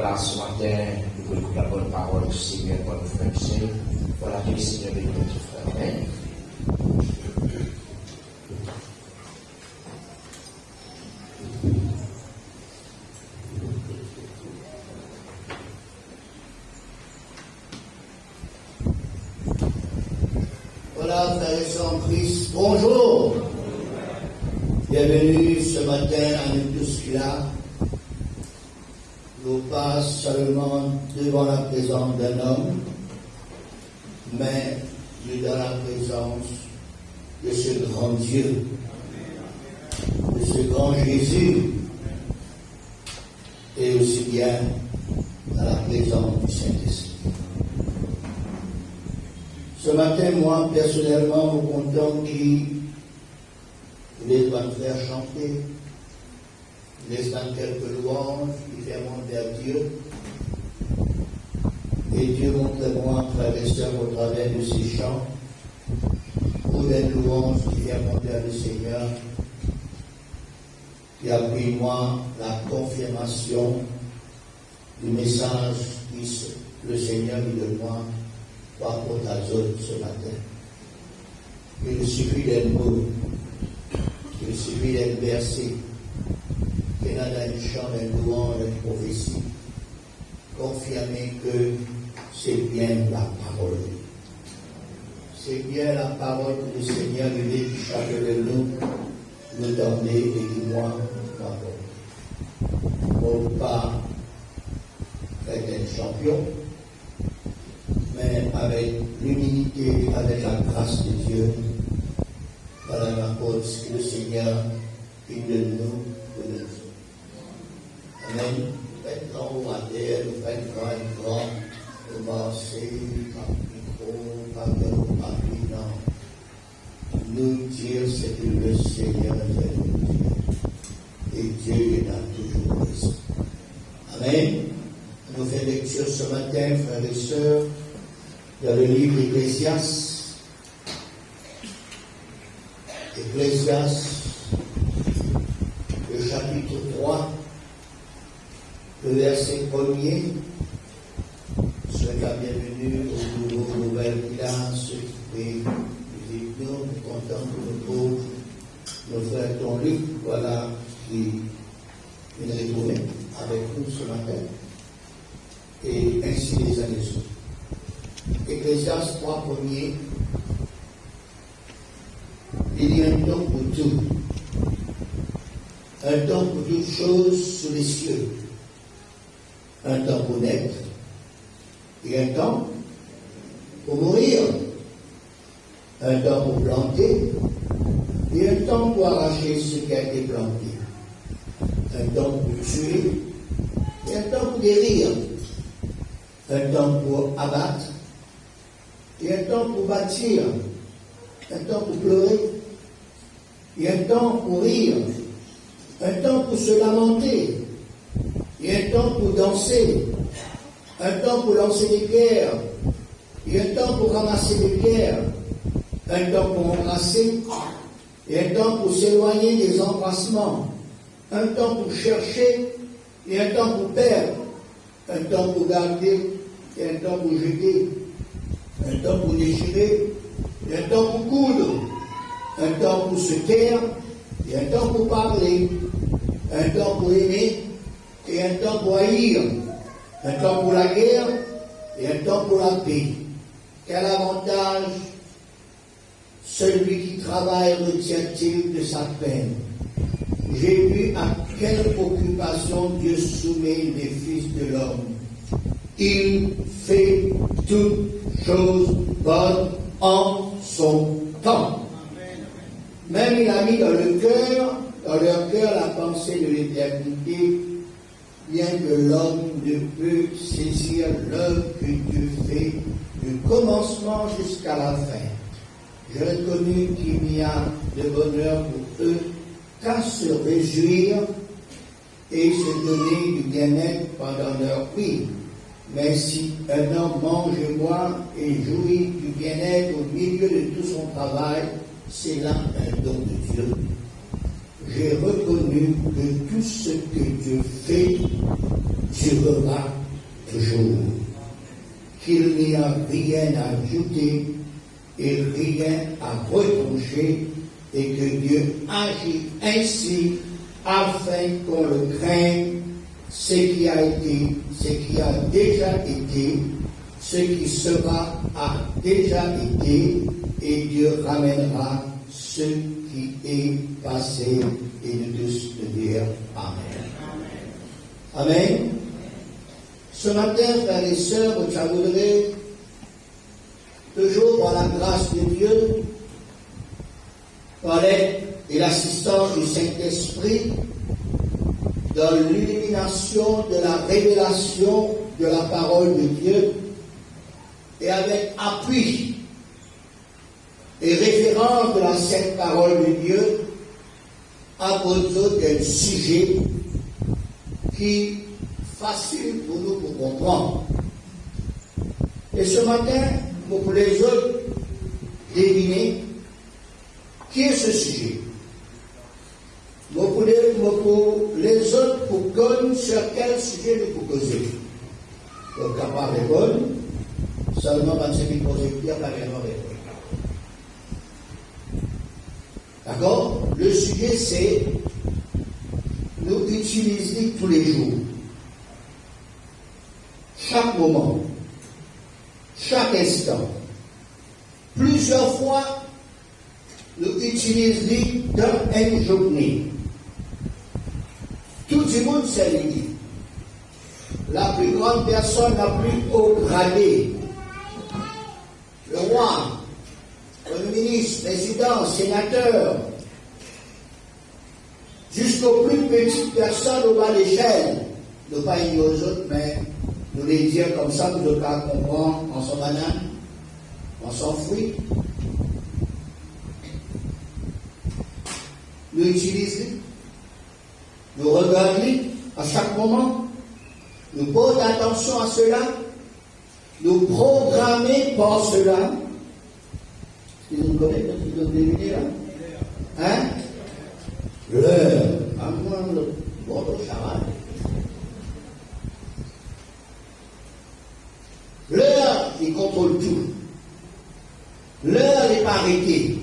Voilà, ce matin, nous voulons écouter la bonne parole du Seigneur pour nos frères et sœurs. Voilà que le Seigneur bénisse notre frère. Amen. Voilà, frères et sœurs en Christ, bonjour. Bienvenue ce matin à nous tous là. Nous pas seulement devant la présence d'un homme, mais dans la présence de ce grand Dieu, de ce grand Jésus, et aussi bien dans la présence du Saint-Esprit. Ce matin, moi, personnellement, au content qui voulait me faire chanter, laisse dans quelques louanges qui fait monter à Dieu. Et Dieu montre-moi, frères et sœurs, au travers de ces chants, ou des louanges qui fait monter à le Seigneur, qui a pris moi la confirmation du message que le Seigneur dit de moi par contre à zone ce matin. Il suffit d'un mot, il suffit d'un verset, qu'il y a dans le chant d'un louange, d'une prophétie, confirmer que c'est bien la parole. C'est bien la parole que le Seigneur lui dit, chacun de nous donner et dis-moi parole. Pour pas être un champion, mais avec l'humilité, avec la grâce de Dieu, voilà la cause que le Seigneur une de nous, de nous. Amen. Faites grand ou à terre, nous faites grand, nous marcher par micro, par cœur, par non. Nous dire c'est que le Seigneur est Dieu. Et Dieu est là toujours présent. Amen. Nous faisons lecture ce matin, frères et sœurs, dans le livre d'Ecclésiaste. Ecclésiaste, le chapitre 3, le verset 1er. Soyez la bienvenue au nouveau Nouvelle Village, ceux qui visitent nous, nous contents que nous trouvent nos frères Don Luc, voilà, qui viennent retrouver avec nous ce matin, et ainsi les uns les autres. Ecclésiaste 3 premiers, il y a un temps pour tout. Un temps pour toutes choses sous les cieux. Un temps pour naître. Et un temps pour mourir. Un temps pour planter. Et un temps pour arracher ce qui a été planté. Un temps pour tuer. Et un temps pour guérir. Un temps pour abattre. Et un temps pour bâtir, un temps pour pleurer, et un temps pour rire, un temps pour se lamenter, et un temps pour danser, un temps pour lancer des pierres, et un temps pour ramasser des pierres, un temps pour embrasser, et un temps pour s'éloigner des embrassements, un temps pour chercher, et un temps pour perdre, un temps pour garder, et un temps pour jeter. Un temps pour déchirer, et un temps pour coudre, un temps pour se taire, et un temps pour parler, un temps pour aimer, et un temps pour haïr, un temps pour la guerre, et un temps pour la paix. Quel avantage celui qui travaille retient-il de sa peine? J'ai vu à quelle occupation Dieu soumet les fils de l'homme. Il fait toutes choses bonnes en son temps. Même il a mis dans leur cœur la pensée de l'éternité, bien que l'homme ne peut saisir l'œuvre que Dieu fait du commencement jusqu'à la fin. J'ai reconnu qu'il n'y a de bonheur pour eux qu'à se réjouir et se donner du bien-être pendant leur vie. Mais si un homme mange et boit et jouit du bien-être au milieu de tout son travail, c'est là un don de Dieu. J'ai reconnu que tout ce que Dieu fait durera toujours. Qu'il n'y a rien à ajouter et rien à retrancher, et que Dieu agit ainsi afin qu'on le craigne, ce qui a été, ce qui a déjà été, ce qui sera a déjà été, et Dieu ramènera ce qui est passé, et de tous de dire Amen. Amen. Ce matin, frères et sœurs, je voudrais, toujours par la grâce de Dieu, par l'aide et l'assistance du Saint-Esprit, dans l'illumination de la révélation de la parole de Dieu, et avec appui et référence de la sainte parole de Dieu, aborder un sujet qui est facile pour nous pour comprendre. Et ce matin, pour les autres deviner qui est ce sujet. Pour les autres, pour connaître sur quel sujet nous pouvons causer. Donc, à part les bonnes, seulement 25 000 projecteurs, pas vraiment répondre. D'accord? Le sujet, c'est nous utiliser tous les jours, chaque moment, chaque instant, plusieurs fois, nous utilisons dans une journée. Tout le monde s'est dit. La plus grande personne, la plus haut gradée, le roi, le ministre, président, sénateur, jusqu'aux plus petites personnes au bas de l'échelle, ne pas ignorer aux autres, mais nous les dire comme ça, nous ne pas comprendre en son banane, en son fruit. Nous utilisons, nous regardons à chaque moment, nous posons attention à cela, nous programmons par cela. Est-ce que vous connaissez, est-ce que vous deviner là? Hein? L'heure, à moins votre chaval. L'heure, il contrôle tout. L'heure n'est pas arrêtée.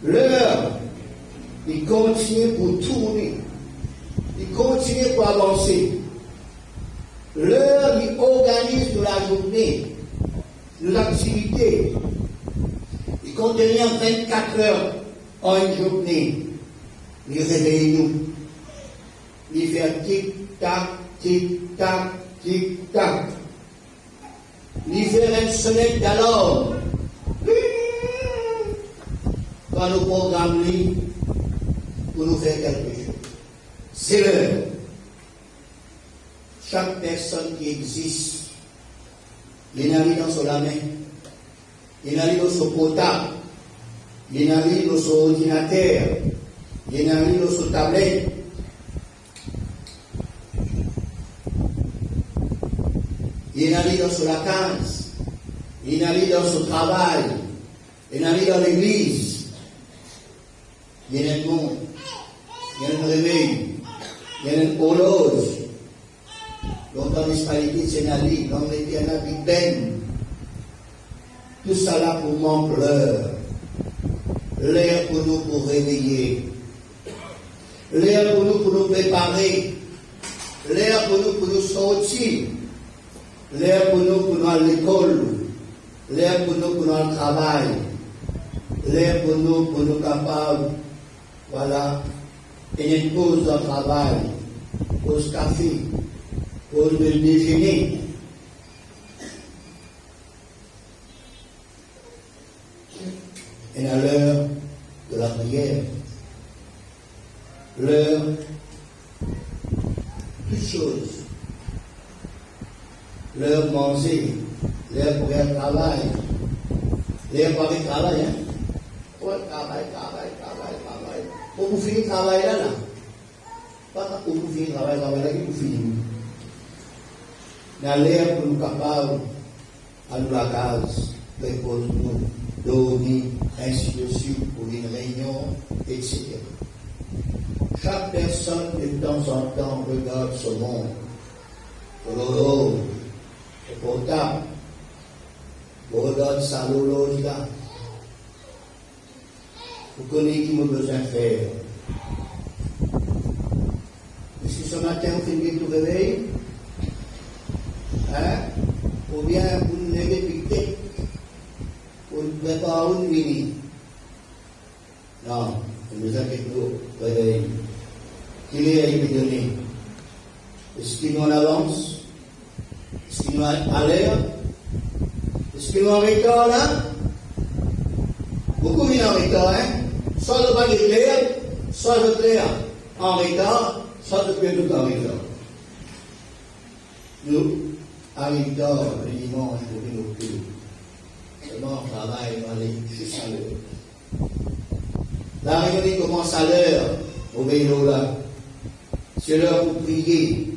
L'heure, il continue pour tourner. Il continue pour avancer. L'heure, il organise de la journée, nos activités. Il contient 24 heures en une journée. Il réveille nous. Il fait tic-tac, tic-tac, tic-tac. Il fait un soleil d'alarme. Quand nous programmons lui pour nous faire quelque chose. C'est l'heure. Chaque personne qui existe, il y en a dans son main, il y en a dans son portable, il y en a dans son ordinateur, il y en a dans son tablette. Il y en a dans son vacances, il y en a dans son travail, il y en a dans l'église. Il y a un monde, il y a un réveil, il y a une horloge. Longtemps l'espalité, c'est un lit, dans les pieds, un Big Ben. Tout ça là pour manquer l'heure. L'air pour nous pour réveiller. L'air pour nous préparer. L'air pour nous sortir. L'air pour nous à l'école. L'air pour nous au travail. L'air pour nous capables. Voilà. Et une pause de travail. Pause café. Pause de déjeuner. Et à l'heure de la prière, l'heure, toutes choses, l'heure de manger, l'heure pour aller au travail, l'heure pour aller au travail, hein? Ouais, travail. Pour vous finir le travail là. Pas pour vous finir le travail là, vous finir. Dans l'air pour nous capables, à nous la case, repose-nous, dormir, ainsi de suite, pour une réunion, etc. Chaque personne de temps en temps regarde ce monde, l'horloge, le portable, regarde sa l'horloge là. Vous connaissez qui m'a besoin de faire. Est-ce que ce matin vous finissez tout réveil? Hein? Ou bien vous levez piqué? Vous préparez une mini? Non, vous besoin de tout réveil. Qu'il est donné? Est-ce qu'il nous en avance? Est-ce qu'il nous à l'air? Est-ce qu'il nous en retard là? Beaucoup viennent en retard, hein? Soit de pas clair, soit de clair en retard, soit de clair tout en retard. Nous, à retard, le dimanche, pour nous plus. Seulement, on travaille, on va aller juste à l'heure. La réunion commence à l'heure, au vélo là. C'est l'heure pour prier,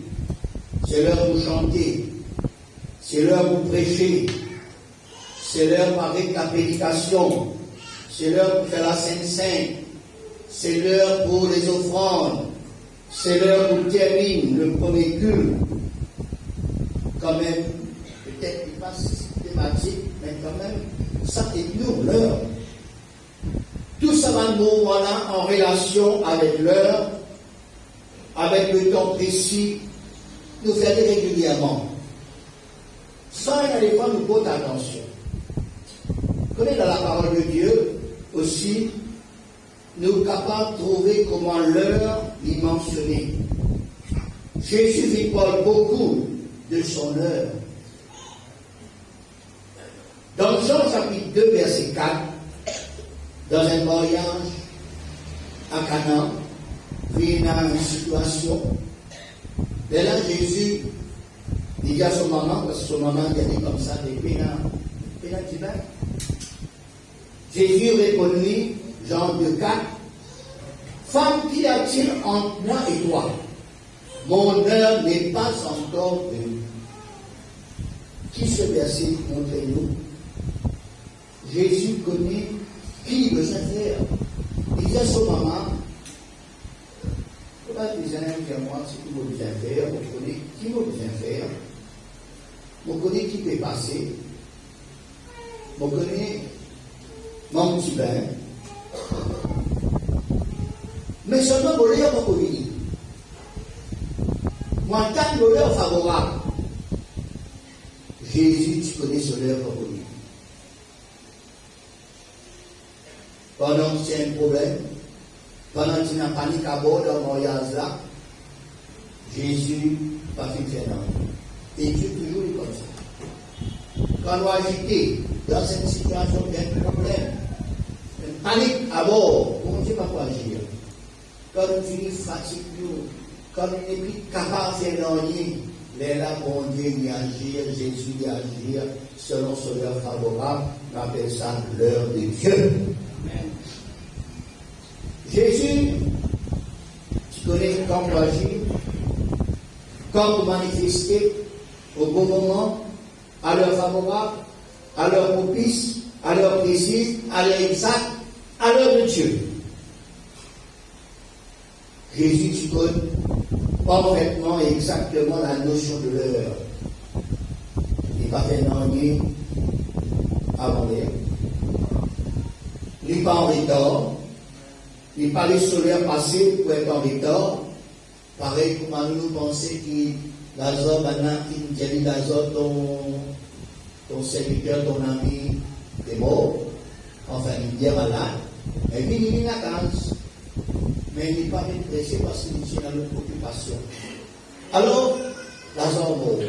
c'est l'heure pour chanter, c'est l'heure pour prêcher, c'est l'heure avec la prédication, c'est l'heure pour faire la Sainte-Sainte, c'est l'heure pour les offrandes, c'est l'heure pour terminer le premier culte. Quand même, peut-être pas systématique, mais quand même, ça est nous, l'heure. Tout ça va nous voilà en relation avec l'heure, avec le temps précis, nous faire régulièrement. Sans y aller pas nous porter attention. Connaître dans la parole de Dieu aussi, nous sommes capables de trouver comment l'heure y mentionner. Jésus lui parle beaucoup de son heure. Dans Jean chapitre 2, verset 4, dans un mariage à Canaan, puis il y a une situation. Et là, Jésus dit à son maman, parce que son maman a dit comme ça, des pénalty back. Jésus répondit, Jean 2, 4, femme, qu'y a-t-il entre moi et toi? Mon heure n'est pas encore venue. Qui ce verset montre-nous? Jésus connaît qui veut faire. Il dit à son maman, je ne vais pas dire moi ce qu'il veut bien faire, je connais qui veut bien faire, je connais qui peut passer, je connais mon petit bain. Mais seulement pour l'heure pour venir. Moi, tant de l'heure favorable. Jésus, tu connais ce l'heure pour venir. Pendant que c'est un problème, pendant que tu n'as panique à bord dans le voyage là, Jésus va faire un. Et Dieu toujours est comme ça. Quand on est agité dans cette situation il y a un problème, une panique à bord, on ne sait pas quoi agir. Quand tu es fatigué, quand tu n'es plus capable de faire rien, là, bon Dieu y agir, Jésus y agir, selon son heure favorable, on appelle ça l'heure de Dieu. Amen. Jésus, tu connais comment agir, comment manifester au bon moment, à l'heure favorable, à l'heure propice, à l'heure précise, à l'heure exacte, à l'heure de Dieu. Jésus, tu connais parfaitement et exactement la notion de l'heure. Il va faire rien avant l'heure. Il n'est pas en retard. Il n'est pas le solaire passé pour être en retard. Pareil, comment nous pensons que Lazare, maintenant, qui dit Lazare, ton serviteur, ton ami, est mort. Enfin, il est malade. Et puis, il est en vacances. Mais il n'est pas intéressé parce qu'il est dans notre occupation. Alors, Lazare mort.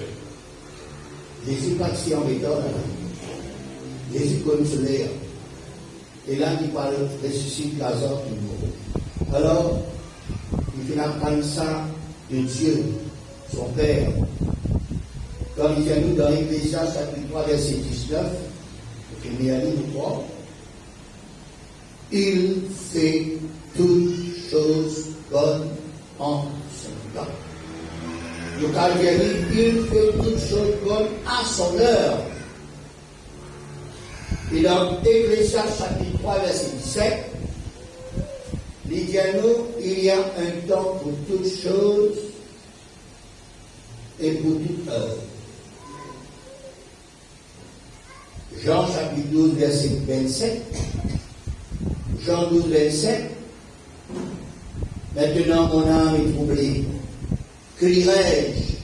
Jésus partit en retard. Jésus connaît ce l'air. Et là, il parle, ressuscite Lazare qui mort. Alors, il vient apprendre ça de Dieu, son Père. Comme il vient nous dans Ecclésiaste chapitre 3, verset 19, il y a dit 3, il fait toutes choses bonnes en son temps. Le Calvaire, il fait toutes choses bonnes à son heure. Et dans Ecclésiaste chapitre 3, verset 17, Il dit à nous, il y a un temps pour toutes choses et pour toute œuvre. Jean chapitre 12, verset 27. Jean 12, 27. Maintenant mon âme est troublée. Que dirai-je?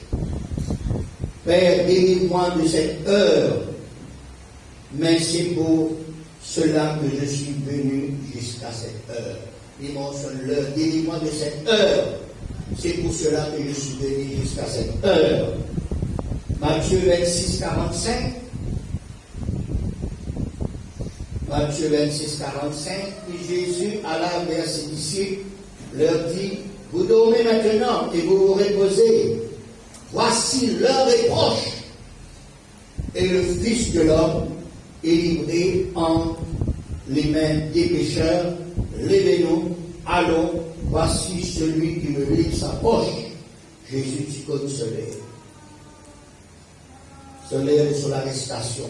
Père, délivre-moi de cette heure. Mais c'est pour cela que je suis venu jusqu'à cette heure. Il mentionne l'heure. Délivre-moi de cette heure. C'est pour cela que je suis venu jusqu'à cette heure. Matthieu 26, 45. Matthieu 26, 45. Puis Jésus alla vers ses disciples, leur dit, vous dormez maintenant et vous vous reposez. Voici l'heure est proche. Et le Fils de l'homme est livré entre les mains des pécheurs. Levez-nous, allons, voici celui qui me livre sa poche. Jésus dit comme se lève. Se lève sur l'arrestation.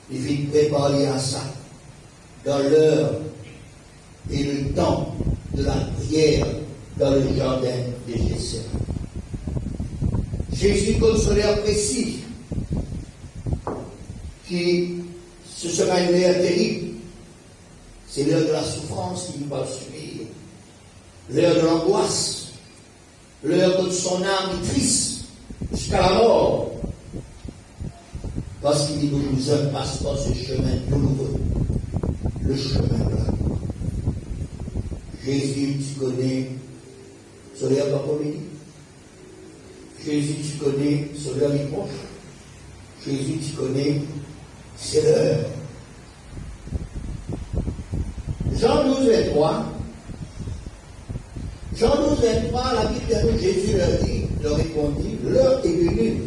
Il vit préparer à ça. Dans l'heure et le temps de la prière dans le jardin de Gethsémani. Jésus consolaire précis qui ce sera une heure terrible. C'est l'heure de la souffrance qu'il va subir, l'heure de l'angoisse, l'heure de son âme est triste jusqu'à la mort. Parce qu'il dit que nous ne passe pas ce chemin douloureux, le chemin de la mort. Jésus, tu connais, sur l'heure d'après-midi. Jésus, tu connais, sur l'heure est proche. Jésus, tu connais, c'est l'heure. Jean 12, 23. Jean 12, 23, la Bible de Jésus leur répondit, l'heure est venue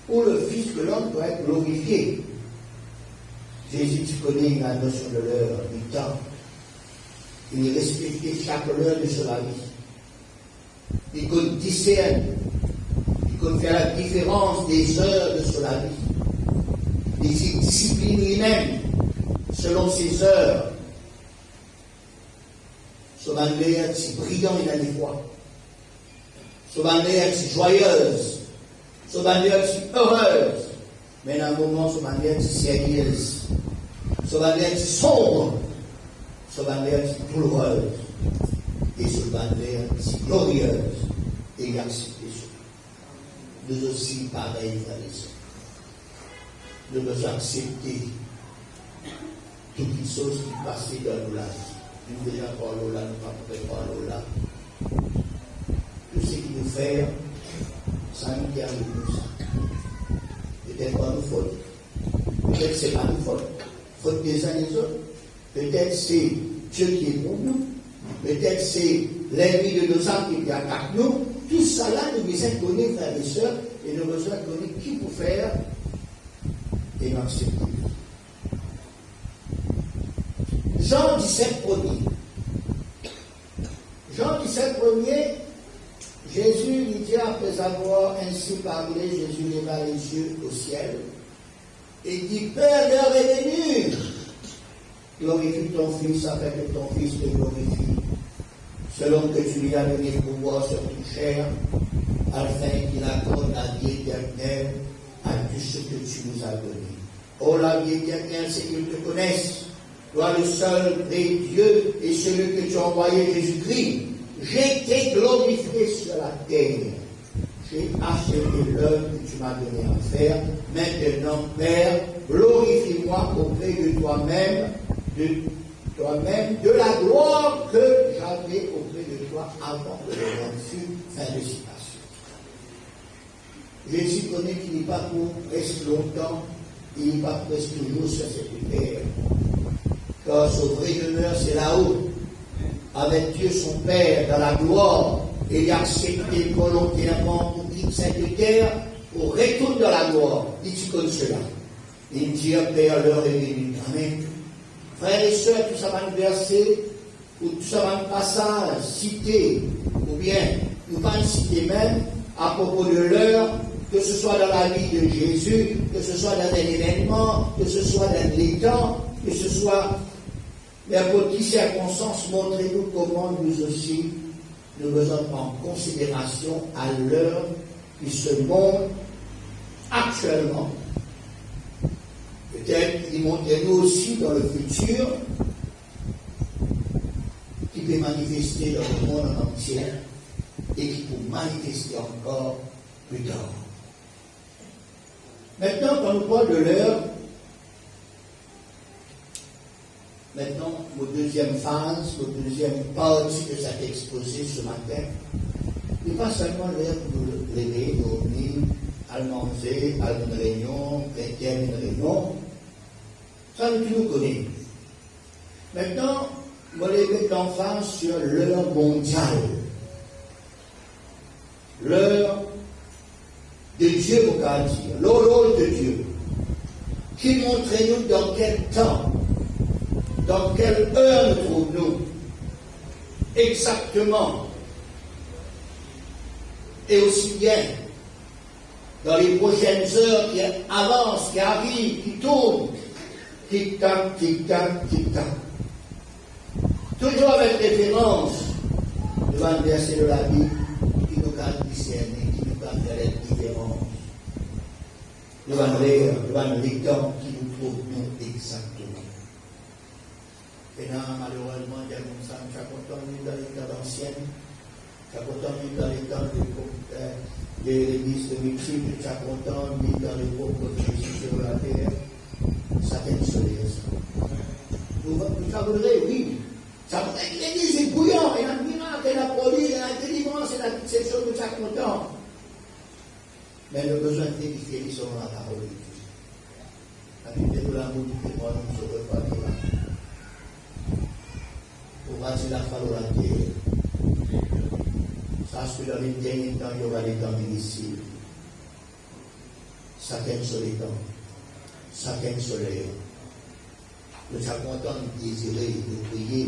où le Fils de l'homme doit être glorifié. Jésus, tu connais la notion de l'heure, du temps. Il respectait chaque heure de sa vie. Il peut discerner, il peut faire la différence des heures de sa vie. Il discipline lui-même selon ses heures. Son manière si brillant il a des fois. Son manière si joyeuse. Son manière si heureuse. Mais dans un moment, son manière si sérieuse. Son manière si sombre. Son manière si douloureuse. Et son manière si glorieuse. Et il a accepté cela. Nous aussi, pareil, frères et sœurs. Nous devons accepter toutes les choses qui passent dans nos lives. Nous déjà parlons là, nous ne pouvons pas parler là. Tout ce qui nous fait, ça nous qui arrive nous ça. Peut-être pas nous faute. Peut-être c'est pas nous faute. Faute des uns des autres. Peut-être c'est Dieu qui est pour nous. Peut-être c'est l'ennemi de nos âmes qui attaque nous. Tout ça là, nous besoin de connaître, frères et sœurs, et nous besoin de connaître qui peut faire et l'accepter. Jean 17, 1er. Jean 17, 1er, Jésus lui dit, après avoir ainsi parlé, Jésus leva les yeux au ciel et dit, Père, l'heure est venue. Glorifie ton Fils afin que ton Fils te glorifie, selon que tu lui as donné le pouvoir sur toute chair, afin qu'il accorde la vie éternelle à tout ce que tu nous as donné. Oh, la vie éternelle, c'est qu'ils te connaissent. Toi, le seul vrai Dieu et celui que tu as envoyé, Jésus-Christ. J'ai été glorifié sur la terre. J'ai achevé l'œuvre que tu m'as donné à faire. Maintenant, Père, glorifie-moi auprès de toi-même, de la gloire que j'avais auprès de toi avant que le monde fût. Fin de citation. Jésus connaît qu'il n'est pas pour presque longtemps, il n'est pas presque toujours sur cette terre. Car son vrai demeure, c'est là-haut, avec Dieu son Père dans la gloire, et il a accepté volontairement pour quitter cette terre, pour retourner dans la gloire. Dis-tu comme cela. Il dit, Père, l'heure est venue. Amen. Frères et sœurs, tout ça va nous verser, ou tout ça va nous passage, citer, ou bien nous va nous citer même à propos de l'heure, que ce soit dans la vie de Jésus, que ce soit dans un événement, que ce soit dans les temps, que ce soit Mais pour qui circonstances, montrez-nous comment nous aussi, nous devons prendre en considération à l'heure qui se montre actuellement. Peut-être qu'il montrez-nous aussi dans le futur, qui peut manifester dans le monde entier et qui peut manifester encore plus tard. Maintenant, quand nous parlons de l'heure, maintenant, notre deuxième phase, notre deuxième partie de cet exposé ce matin, n'est pas seulement l'heure pour nous lever, dormir, aller manger, aller à une réunion, chrétienne, une réunion. Ça, nous connaissons. Maintenant, je vais mettre l'emphase sur l'heure mondiale. L'heure de Dieu, vous pouvez dire, l'horloge de Dieu, qui montre-nous dans quel temps, dans quelle heure nous trouvons-nous, exactement, et aussi bien dans les prochaines heures qui avancent, qui arrivent, qui tournent, tic-tac, tic-tac, tic-tac. Toujours avec référence devant un verset de la Bible qui nous a discerner, qui nous a fait la différence. Devant les temps qui nous trouvent nous exactement. Et là, malheureusement, il y a comme ça, nous sommes contents dans les temps anciens, nous sommes contents dans les temps de l'église de Michel, nous sommes contents dans l'époque de Jésus sur la terre. Certaines choses. Vous savez, oui. L'église est bouillante, il y a un miracle, il y a la produit, il y a la délivrance, il y a ces choses que nous sommes contents. Mais le besoin de vérifier, ils sont dans la parole de Dieu. La Bible de l'amour du Père, nous ne saurons pas dire. Pour bâtir la foi de la terre. Sache que dans les derniers temps, il y aura des temps difficiles. Certaines sont les temps. Certaines sont les temps. Nous sommes contents de désirer, de prier.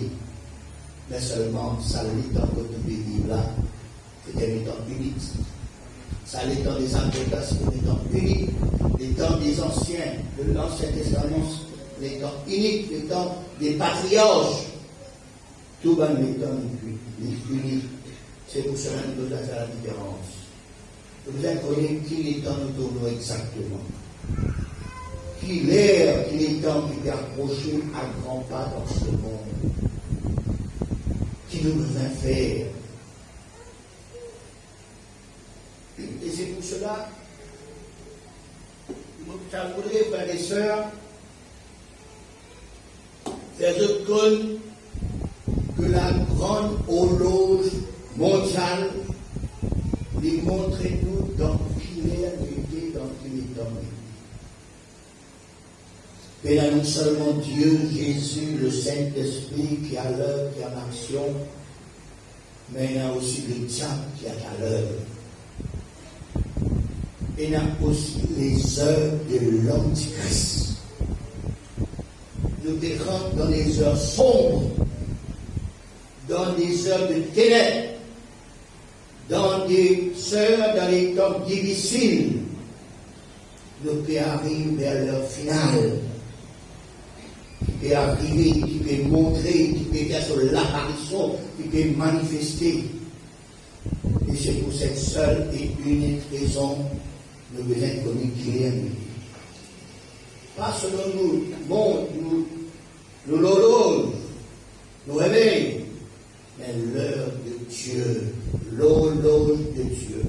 Mais seulement, ça l'est temps que nous vivons là. C'était les temps uniques. Ça l'est temps des applications, les temps uniques. Les temps des anciens, de l'Ancien Testament, les temps uniques, les temps des patriarches. Tout va les temps uniques. C'est pour cela que nous devons faire la différence. Vous avez connu qui les temps nous tournons exactement. Qui l'air, qui est temps qui est approché à grands pas dans ce monde. Qui nous besoin faire. Et c'est pour cela, ça voudrait, frères et sœurs, faire de compte que la grande horloge mondiale lui montre-nous dans qui est l'unité, dans qui est temps. Et là, non seulement Dieu, Jésus, le Saint-Esprit qui est à l'œuvre, qui est en action, mais il y a aussi le diable qui est à l'œuvre. Et il y a aussi les œuvres de l'Antichrist. Nous rentrons dans les heures sombres, dans des heures de ténèbres, dans des heures, dans les temps difficiles. Nous pouvons arriver vers l'heure finale. Qui peut arriver, qui peut montrer, qui peut faire sur l'apparition, qui peut manifester. Et c'est pour cette seule et unique raison que nous devons communiquer. Pas selon nous, bon, nous l'horloge, nous réveillons, mais l'heure de Dieu, l'horloge de Dieu.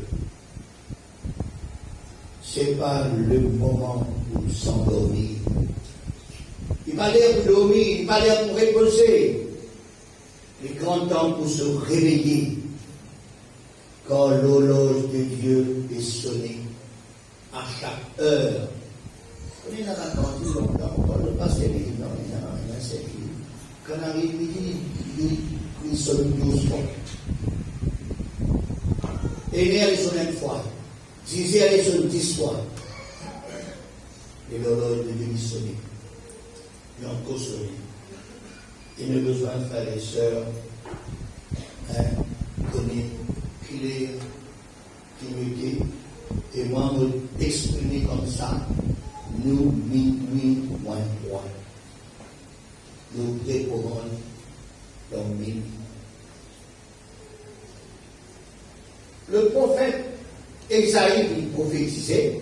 Ce n'est pas le moment pour s'endormir. Il va l'air pour dormir, il va l'air pour reposer. Les grands temps pour se réveiller. Quand l'horloge de Dieu est sonnée à chaque heure. On est dans la cantine longtemps, on ne peut pas se réveiller, non, il y a 5 minutes. Quand on arrive midi, il sonne 12 fois. Et une heure, il sonne une fois. 10 heures, il sonne 10 fois. Et l'horloge de Dieu est sonnée. Et encore sonné. Il y a besoin, frères et sœurs, connaître, prier, communiquer, et moi, m'exprimer comme ça, nous, minuit, moins 3. nous préparons dans mille. Le prophète Ésaïe il prophétisait.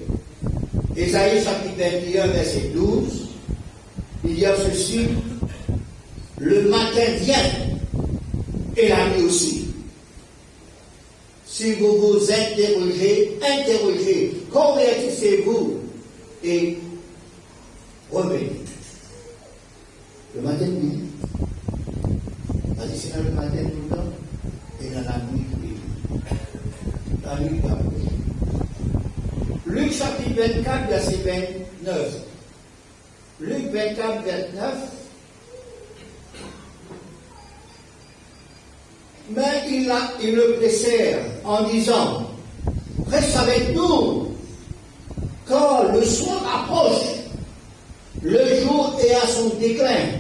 Ésaïe chapitre 21, verset 12, il y a ceci, le matin vient et la nuit aussi. Si vous vous interrogez, convertissez-vous et revenez. Le matin vient. Parce que c'est dans le matin tout le temps et dans la nuit tous les jours. La nuit approche. Luc chapitre 24, verset 29. Luc 24, 29. Mais ils le pressèrent en disant, reste avec nous, car le soir approche, le jour est à son déclin.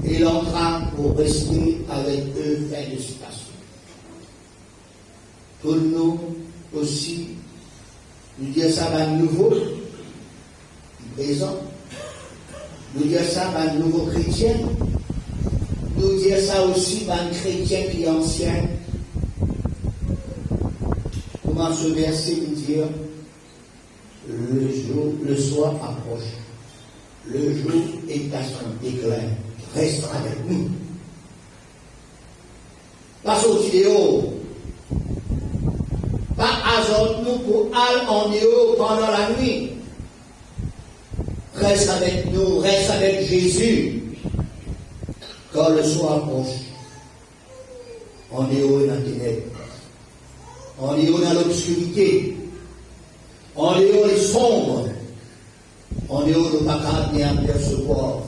Et il entra pour rester avec eux, fin de citation. Pour nous aussi, nous dire ça à nouveau, présent, nous dire ça à nouveau chrétien, nous dire ça aussi à un chrétien qui est ancien. Comment ce verset nous dire, le soir approche, le jour est à son déclin, reste avec nous. Pas au vidéo, pas azote-nous pour aller en déo pendant la nuit. Reste avec nous, reste avec Jésus. Quand le soir approche, on est haut dans les ténèbres, on est haut dans l'obscurité, on est haut les sombres, on est haut de pas bien percevoir,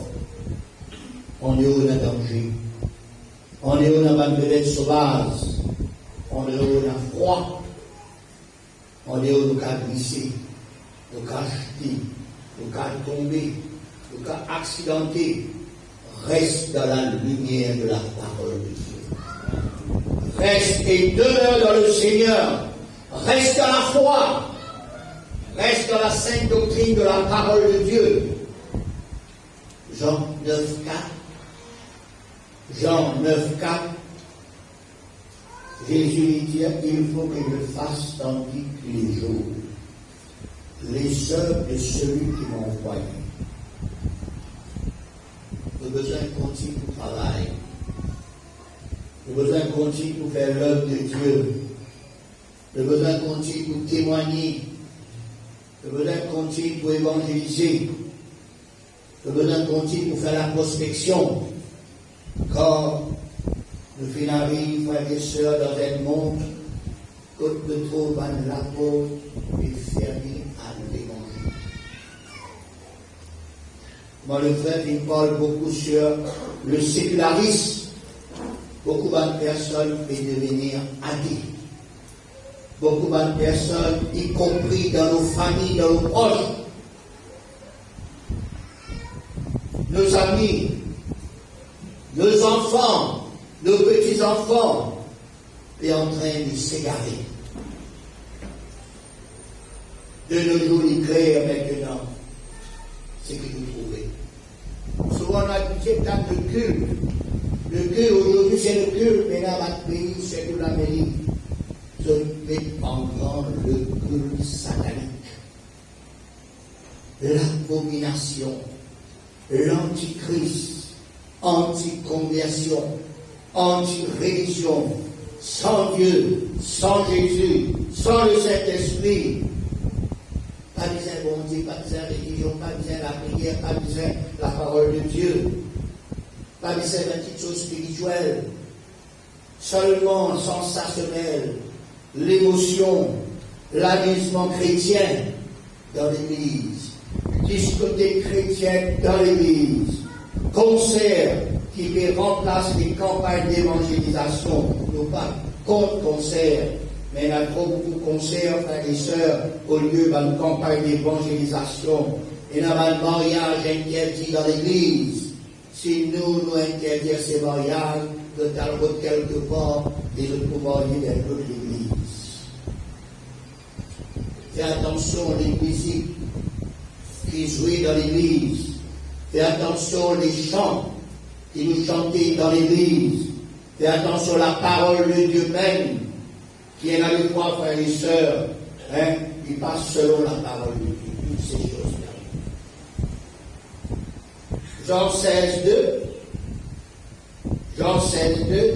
on est haut dans le danger, on est haut dans la bête sauvage, on est haut dans le froid, on est haut de cas glisser, de cas jeter, de cas tomber, de cas accidenté. Reste dans la lumière de la parole de Dieu. Reste et demeure dans le Seigneur. Reste dans la foi. Reste dans la sainte doctrine de la parole de Dieu. Jean 9, 4. Jean 9, 4. Jésus dit, il faut que je fasse tandis tous les jours les œuvres de celui qui m'a envoyé. Nous avons besoin de continuer pour travailler. Nous avons besoin de continuer pour faire l'œuvre de Dieu. Nous avons besoin de continuer pour témoigner. Nous avons besoin de continuer pour évangéliser. Nous avons besoin de continuer pour faire la prospection. Car nous finirons, frères et sœurs, dans un monde que nous trouvons l'apôtre et fermé à l'évangile. Moi, le frère, il parle beaucoup sur le sécularisme. Beaucoup de personnes peuvent devenir athées. Beaucoup de personnes, y compris dans nos familles, dans nos proches, nos amis, nos enfants, nos petits-enfants, est en train de s'égarer. De nos jours, il crée maintenant ce que vous trouvez. Souvent, on a dit le culte. Le culte, aujourd'hui, c'est le culte, mais dans notre pays, c'est de l'Amérique. Je mets en grand le culte satanique. L'abomination, l'antichrist, anti-conversion, anti-religion, sans Dieu, sans Jésus, sans le Saint-Esprit. Pas besoin de bon Dieu, pas besoin de religion, pas besoin de la prière, pas besoin de la parole de Dieu, pas besoin de petites choses spirituelles, seulement sensationnel, l'émotion, l'amusement chrétien dans l'église, discothèque chrétienne dans l'église, concert qui peut remplacer les campagnes d'évangélisation, non pas contre concert. Mais il y a trop beaucoup de concerts, frères et sœurs, au lieu d'une campagne d'évangélisation. Il y a un mariage interdit dans l'église. Si nous interdisons ces mariages, de talbot quelque part, et de pouvoir aller dans notre église. Fais attention aux musiques qui jouent dans l'église. Fais attention aux chants qui nous chantait dans l'église. Fais attention à la parole de Dieu même, qui est dans les foi, frères et sœurs, il passe selon la parole de Dieu, toutes ces choses-là. Jean 16, 2,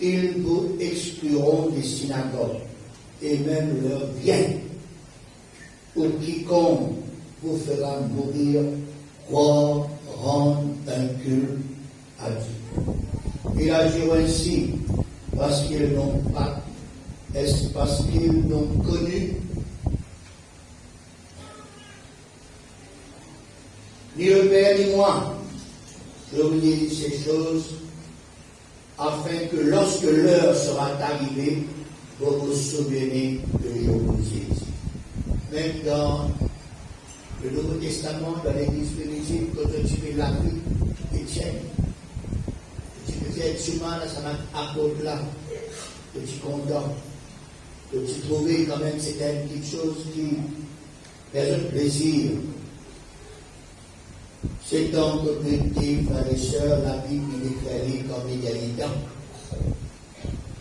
ils vous excluront des synagogues, et même leur bien, ou quiconque vous fera mourir, croire, rendre un culte à Dieu. Il agit ainsi parce qu'ils n'ont pas, est-ce parce qu'ils n'ont connu ni le Père ni moi. Je vous dis ces choses afin que lorsque l'heure sera arrivée, vous vous souveniez que je vous ai dit. Même dans le Nouveau Testament, dans l'Église primitive, quand tu fais la vie, Étienne, tu peux être humain, ça m'a apporté là, que tu content, que tu trouvais quand même c'était une petite chose qui fait un plaisir. C'est donc l'objectif, frères et sœurs, la Bible est déclarée comme les derniers temps,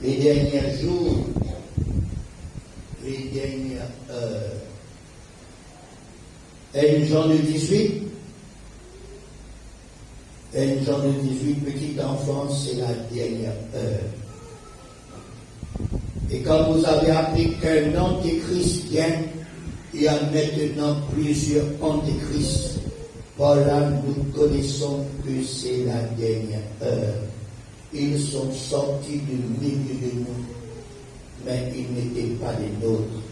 les derniers jours, les dernières heures. Et Jean 18, petit enfant, c'est la dernière heure. Et quand vous avez appris qu'un antéchrist vient, il y a maintenant plusieurs antéchrists. Voilà, nous connaissons que c'est la dernière heure. Ils sont sortis du milieu de nous, mais ils n'étaient pas des nôtres.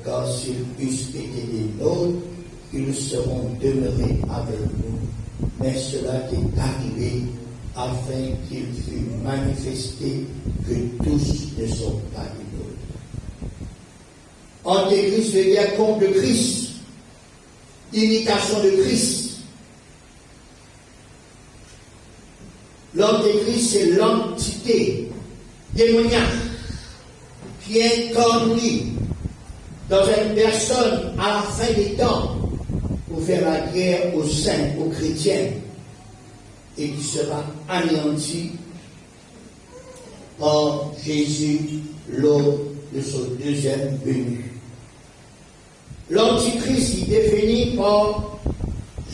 Car s'ils eussent été des nôtres, ils seront demeurés avec nous. Mais cela est arrivé afin qu'il fût manifesté que tous ne sont pas des nôtres. Antéchrist veut dire contre le Christ, imitation de Christ. L'antéchrist, c'est l'entité démoniaque qui incarne lui dans une personne à la fin des temps pour faire la guerre aux saints, aux chrétiens, et qui sera anéanti par Jésus lors de son deuxième venue. L'antichrist est défini par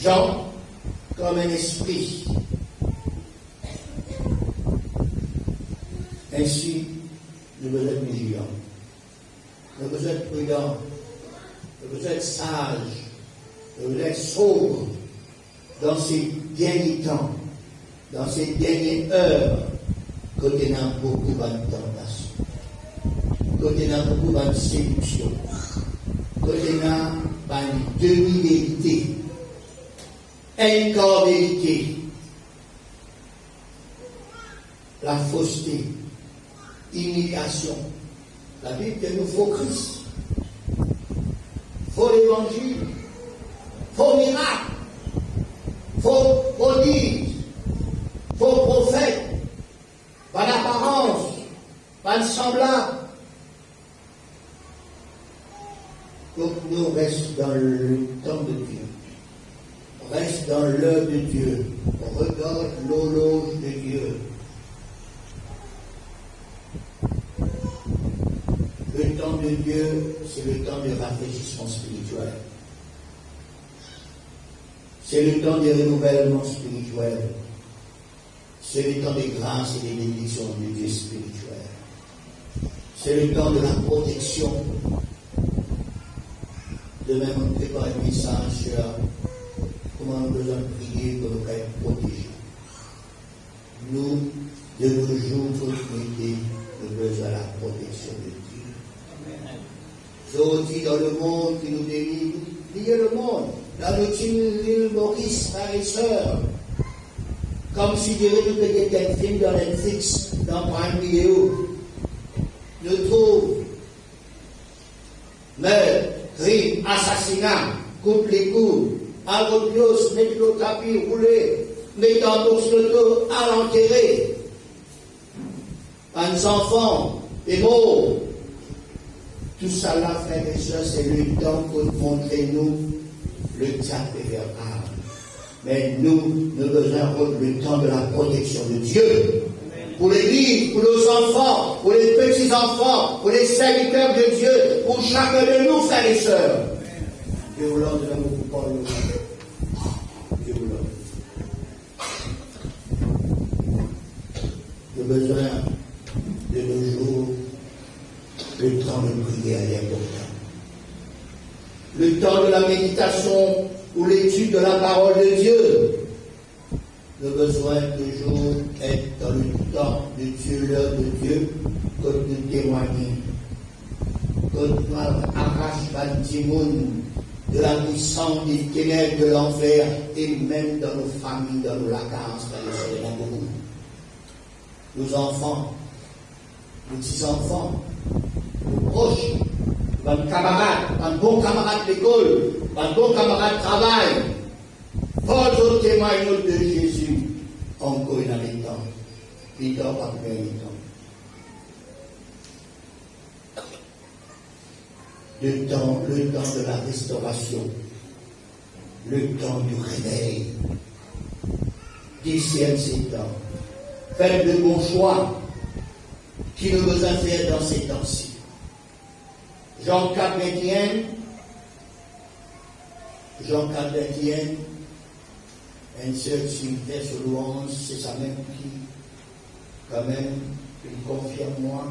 Jean comme un esprit. Ainsi, nous devons être vigilants, nous devons être prudents, nous devons être sages, nous devons être sobres dans ces derniers temps, dans ces dernières heures, côté dans beaucoup de tentation, côté dans beaucoup de séduction, côté dans une demi-vérité, un quart vérité, la fausseté, imitation. La Bible dit nous faut Christ, faut l'évangile, faut miracle, faut prodige, faut prophète, pas d'apparence, pas de semblable. Donc nous restons dans le temps de Dieu, reste dans l'heure de Dieu, on regarde l'horloge de Dieu. Le temps de Dieu, c'est le temps de rafraîchissement spirituel. C'est le temps de renouvellement spirituel. C'est le temps des grâces et des bénédictions de Dieu spirituel. C'est le temps de la protection. Demain, on prépare un message sur comment nous devons prier pour nous être protégés. Nous, de nos jours, pour prier, nous besoin de la protection de Dieu. Aujourd'hui, dans le monde qui nous délivre, oubliez le monde. Dans notre île Maurice, frères et sœurs, comme si Dieu nous faisait un film dans Netflix, dans Prime Video, nous trouve meurtre, crime, assassinat, coupe les coups, agobios, mettre le tapis roulé, mettre en bourse le dos à l'enterrer, un enfant, des mots. Tout ça là, frères et sœurs, c'est le temps pour montrer nous le diable est véritable. Mais nous avons besoin le temps de la protection de Dieu. Pour l'Église, pour nos enfants, pour les petits-enfants, pour les serviteurs de Dieu, pour chacun de nous, frères et sœurs. Dieu vous l'ordre de l'amour pour Paul. Dieu vous l'ordre. J'ai besoin de nos jours, le temps de prière est important. Le temps de la méditation ou l'étude de la parole de Dieu. Le besoin toujours être dans le temps de Dieu, l'heure de Dieu, comme nous témoigner. Comme nous arrache de la puissance des ténèbres de l'enfer et même dans nos familles, dans nos vacances, dans beaucoup. Nos enfants, nos petits-enfants, nos proches, nos camarades, nos bons camarades d'école, nos bons camarades de travail. Votre témoignage de Jésus, encore une année de temps. Il dort pas bien le temps. Le temps de la restauration, le temps du réveil. Discerne ces temps. Faites de bons choix qui nous besoin de faire dans ces temps-ci. Jean 4, 21, une sœur qui me fait ce louange, c'est sa même qui, quand même, il confirme moi.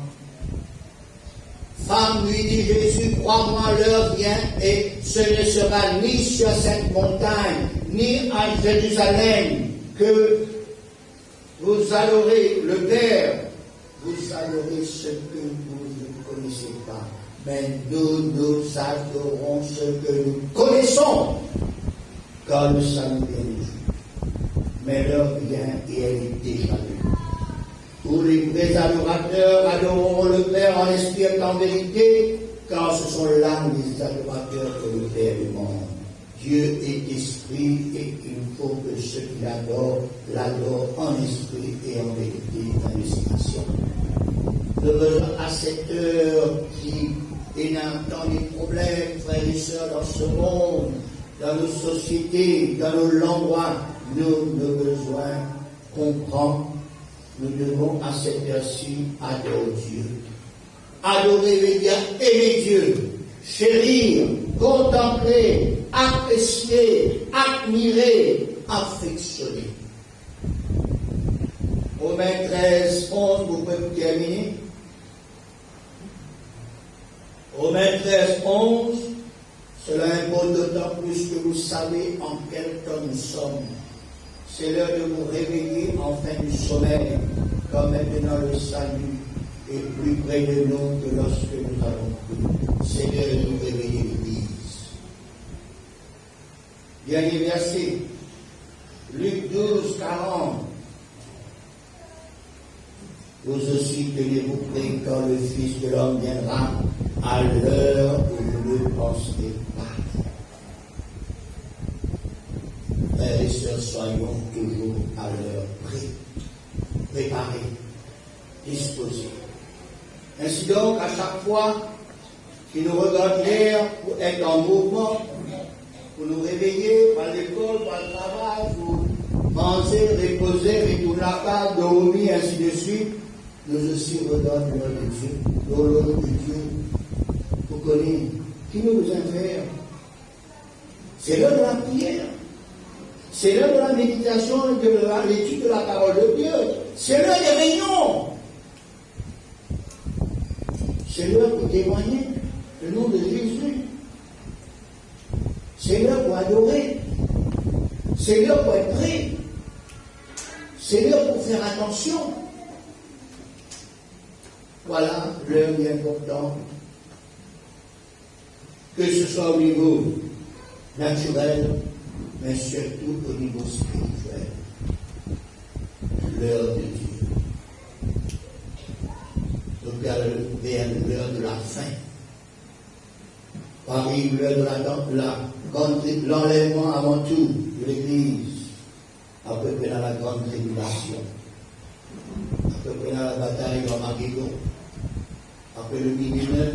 Femme, lui dit Jésus, crois-moi, l'heure vient et ce ne sera ni sur cette montagne, ni à Jérusalem que vous adorez le Père, vous adorez ce que vous ne connaissez pas. Mais nous adorons ce que nous connaissons, car le salut vient. Mais l'heure vient et elle est déjà venue. Tous les vrais adorateurs adoreront le Père en esprit et en vérité, car ce sont là les adorateurs que le Père demande. Dieu est esprit et il faut que ceux qui l'adorent en esprit et en vérité dans l'estimation. Nous venons à cette heure qui est dans des problèmes, frères et sœurs, dans ce monde, dans nos sociétés, dans nos endroits. Nous avons besoin comprendre. Nous devons à cette heure-ci adorer Dieu. Adorer veut dire aimer Dieu, chérir, contempler, apprécier, admirer, affectionner. Romains 13, 11, vous pouvez terminer. Romains 13, 11, cela impose d'autant plus que vous savez en quel temps nous sommes. C'est l'heure de vous réveiller en fin du sommeil, comme maintenant le salut est plus près de nous que lorsque nous avons cru. C'est l'heure de nous réveiller l'Église. Dernier verset, Luc 12, 40. Vous aussi tenez-vous prêts quand le Fils de l'homme viendra à l'heure où vous ne pensez pas. Frères et sœurs, soyons toujours à l'heure préparés, disposés. Ainsi donc, à chaque fois qu'il nous regarde hier pour être en mouvement, pour nous réveiller, par l'école, par le travail, pour manger, reposer, retourner à la table, dormir, ainsi de suite, nous aussi regardons l'heure de Dieu, l'heure de Dieu, pour connaître qui nous besoin de faire. C'est l'heure de la prière. C'est l'heure de la méditation et de l'étude de la parole de Dieu. C'est l'heure des réunions. C'est l'heure pour témoigner le nom de Jésus. C'est l'heure pour adorer. C'est l'heure pour être prêt. C'est l'heure pour faire attention. Voilà l'heure importante. Que ce soit au niveau naturel, mais surtout au niveau spirituel. L'heure de Dieu. Donc, vers l'heure de la fin. Arrive l'heure de l'enlèvement avant tout de l'Église. À peu près dans la grande tribulation. À peu près dans la bataille d'Armageddon. Après le millénaire.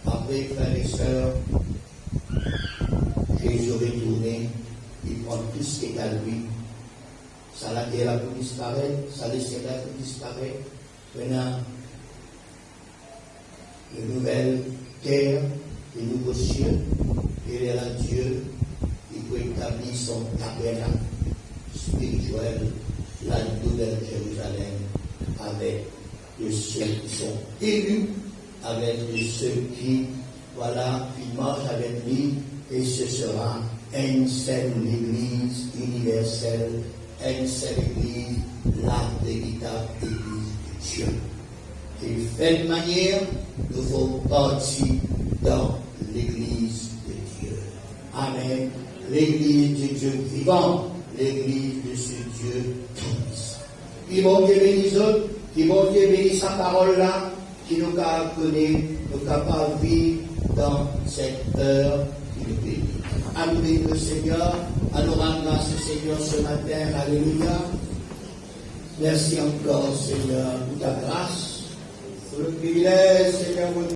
Après, frères et sœurs, Jésus retourné il prend tout ce qui est à lui. Ça la terre a pu disparaître, ça le ciel a pu disparaître. Maintenant, une nouvelle terre, de nouveaux cieux, et il est là Dieu, il peut établir son tabernacle spirituel, la nouvelle Jérusalem, avec de ceux qui sont élus, avec de ceux qui, voilà, qui marchent avec lui, et ce sera une seule Église universelle, une seule Église, la véritable Église de Dieu. Et de cette manière, nous faisons partie dans l'Église de Dieu. Amen. L'Église de Dieu vivant, l'Église de ce Dieu tout-puissant. Qui bon Dieu bénisse autres, qui bon Dieu bénisse sa parole là, qui nous a connaît, nous capables de vivre dans cette heure qui nous bénit. À nous bénir le Seigneur, à nous rendre grâce au Seigneur ce matin. Alléluia. Merci encore, Seigneur, pour ta grâce, pour le privilège, Seigneur,